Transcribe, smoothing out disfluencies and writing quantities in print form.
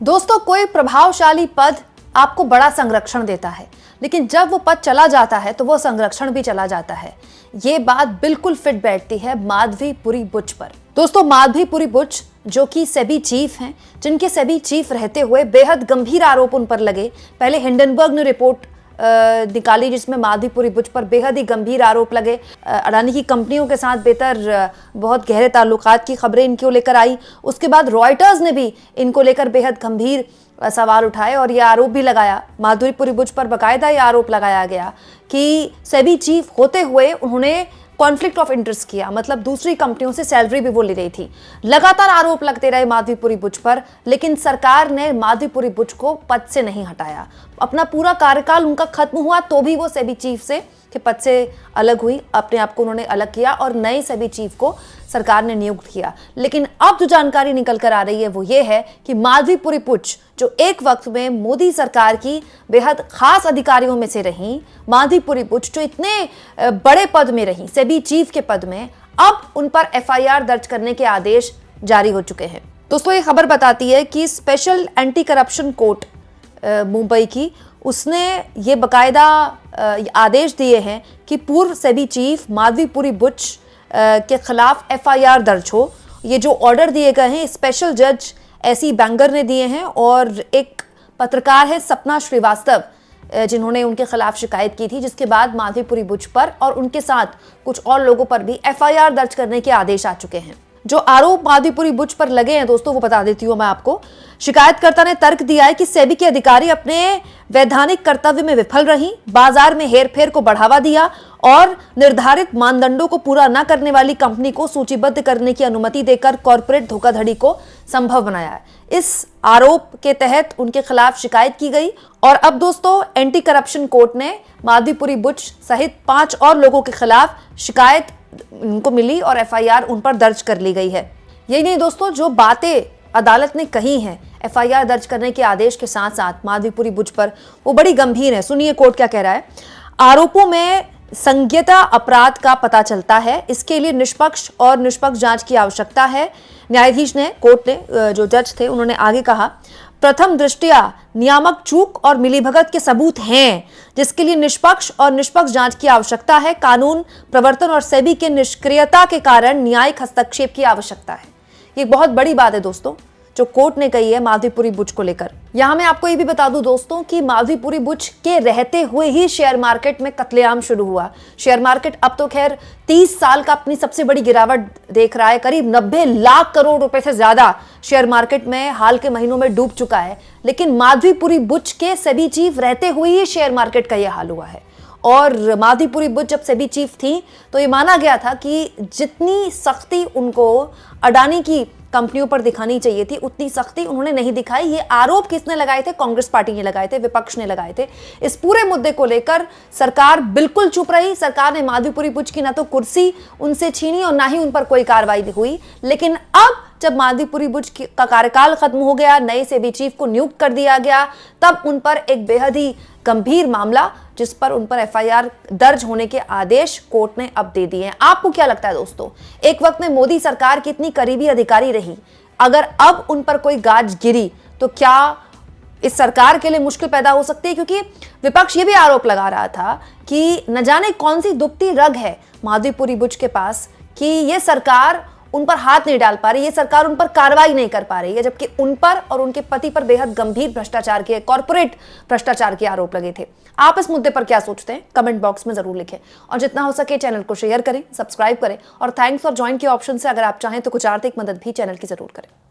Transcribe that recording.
दोस्तों, कोई प्रभावशाली पद आपको बड़ा संरक्षण देता है, लेकिन जब वो पद चला जाता है तो वो संरक्षण भी चला जाता है। ये बात बिल्कुल फिट बैठती है माधवीपुरी बुच पर। दोस्तों, माधवीपुरी बुच जो कि सेबी चीफ हैं, जिनके सेबी चीफ रहते हुए बेहद गंभीर आरोप उन पर लगे। पहले हिंडनबर्ग ने रिपोर्ट निकाली जिसमें माधवीपुरी बुच पर बेहद ही गंभीर आरोप लगे। अडानी की कंपनियों के साथ बेहतर बहुत गहरे ताल्लुकात की खबरें इनको लेकर आई। उसके बाद रॉयटर्स ने भी इनको लेकर बेहद गंभीर सवाल उठाए और यह आरोप भी लगाया, माधवीपुरी बुच पर बाकायदा यह आरोप लगाया गया कि सेबी चीफ होते हुए उन्होंने कॉन्फ्लिक्ट ऑफ इंटरेस्ट किया, मतलब दूसरी कंपनियों से सैलरी भी वो ले रही थी। लगातार आरोप लगते रहे माधवीपुरी बुच पर, लेकिन सरकार ने माधवीपुरी बुच को पद से नहीं हटाया। अपना पूरा कार्यकाल उनका खत्म हुआ तो भी वो सेबी चीफ से के पद से अलग हुई, अपने आप को उन्होंने अलग किया और नए सेबी चीफ को सरकार ने नियुक्त किया। लेकिन अब जो जानकारी निकल कर आ रही है वो ये है कि माधवीपुरी बुच जो एक वक्त में मोदी सरकार की बेहद खास अधिकारियों में से रही, माधवीपुरी बुच जो इतने बड़े पद में रही, सेबी चीफ के पद में, अब उन पर एफआईआर दर्ज करने के आदेश जारी हो चुके हैं। दोस्तों, ये खबर बताती है कि special anti corruption court Mumbai की, उसने ये बाकायदा आदेश दिए हैं कि पूर्व सेबी चीफ माधवीपुरी बुच के खिलाफ एफआईआर दर्ज हो। ये जो ऑर्डर दिए गए हैं स्पेशल जज एसी बैंगर ने दिए हैं और एक पत्रकार है सपना श्रीवास्तव जिन्होंने उनके खिलाफ शिकायत की थी, जिसके बाद माधवीपुरी बुच पर और उनके साथ कुछ और लोगों पर भी एफआईआर दर्ज करने के आदेश आ चुके हैं। जो आरोप माधवीपुरी बुच पर लगे हैं दोस्तों, वो बता देती हूं मैं आपको। शिकायतकर्ता ने तर्क दिया है कि सेबी के अधिकारी अपने वैधानिक कर्तव्य में विफल रही, बाजार में हेरफेर को बढ़ावा दिया और निर्धारित मानदंडों को पूरा न करने वाली कंपनी को सूचीबद्ध करने की अनुमति देकर कॉर्पोरेट धोखाधड़ी को संभव बनाया है। इस आरोप के तहत उनके खिलाफ शिकायत की गई और अब दोस्तों एंटी करप्शन कोर्ट ने माधवीपुरी बुच सहित 5 और लोगों के खिलाफ शिकायत उनको मिली और एफआईआर उन पर दर्ज कर ली गई है। यही नहीं दोस्तों, जो बातें अदालत ने कही हैं एफआईआर दर्ज करने के आदेश के साथ साथ माधवीपुरी बुच पर, वो बड़ी गंभीर है। सुनिए कोर्ट क्या कह रहा है। आरोपों में संज्ञेयता अपराध का पता चलता है, इसके लिए निष्पक्ष जांच की आवश्यकता है। न्यायाधीश ने, कोर्ट ने, जो जज थे, उन्होंने आगे कहा, प्रथम दृष्टया नियामक चूक और मिलीभगत के सबूत हैं, जिसके लिए निष्पक्ष जांच की आवश्यकता है। कानून प्रवर्तन और सेबी के निष्क्रियता के कारण न्यायिक हस्तक्षेप की आवश्यकता है। ये बहुत बड़ी बात है दोस्तों जो कोर्ट ने कही है माधवीपुरी बुच को लेकर। यहां मैं आपको ये भी बता दूं दोस्तों कि माधवीपुरी बुच के रहते हुए ही शेयर मार्केट में कत्लेआम शुरू हुआ। शेयर मार्केट अब तो खैर 30 साल का अपनी सबसे बड़ी गिरावट देख रहा है। करीब 90 लाख करोड़ रुपए से ज्यादा शेयर मार्केट में हाल के महीनों में डूब चुका है। लेकिन माधवीपुरी बुच के सेबी चीफ रहते हुए ही शेयर मार्केट का यह हाल हुआ है। और माधवीपुरी बुच जब सेबी चीफ थी तो ये माना गया था कि जितनी सख्ती उनको अडानी की कंपनियों पर दिखानी चाहिए थी, उतनी सख्ती उन्होंने नहीं दिखाई। ये आरोप किसने लगाए थे? कांग्रेस पार्टी ने लगाए थे, विपक्ष ने लगाए थे। इस पूरे मुद्दे को लेकर सरकार बिल्कुल चुप रही। सरकार ने माधवीपुरी बुच की ना तो कुर्सी उनसे छीनी और ना ही उन पर कोई कार्रवाई हुई। लेकिन अब जब माधवीपुरी बुच का कार्यकाल खत्म हो गया, नए सेबी चीफ को नियुक्त कर दिया गया, तब उन पर एक बेहद ही गंभीर मामला, जिस पर उन पर एफआईआर दर्ज होने के आदेश कोर्ट ने अब दे दिए हैं। आपको क्या लगता है दोस्तों, एक वक्त में मोदी सरकार की इतनी करीबी अधिकारी रही, अगर अब उन पर कोई गाज गिरी तो क्या इस सरकार के लिए मुश्किल पैदा हो सकती है? क्योंकि विपक्ष ये भी आरोप लगा रहा था कि न जाने कौन सी दुबती रग है माधवीपुरी बुच के पास कि ये सरकार उन पर हाथ नहीं डाल पा रही, ये सरकार उन पर कार्रवाई नहीं कर पा रही है, जबकि उन पर और उनके पति पर बेहद गंभीर भ्रष्टाचार के, कॉर्पोरेट भ्रष्टाचार के आरोप लगे थे। आप इस मुद्दे पर क्या सोचते हैं? कमेंट बॉक्स में जरूर लिखें और जितना हो सके चैनल को शेयर करें, सब्सक्राइब करें और थैंक्स फॉर ज्वाइन के ऑप्शन से अगर आप चाहें तो कुछ आर्थिक मदद भी चैनल की जरूर करें।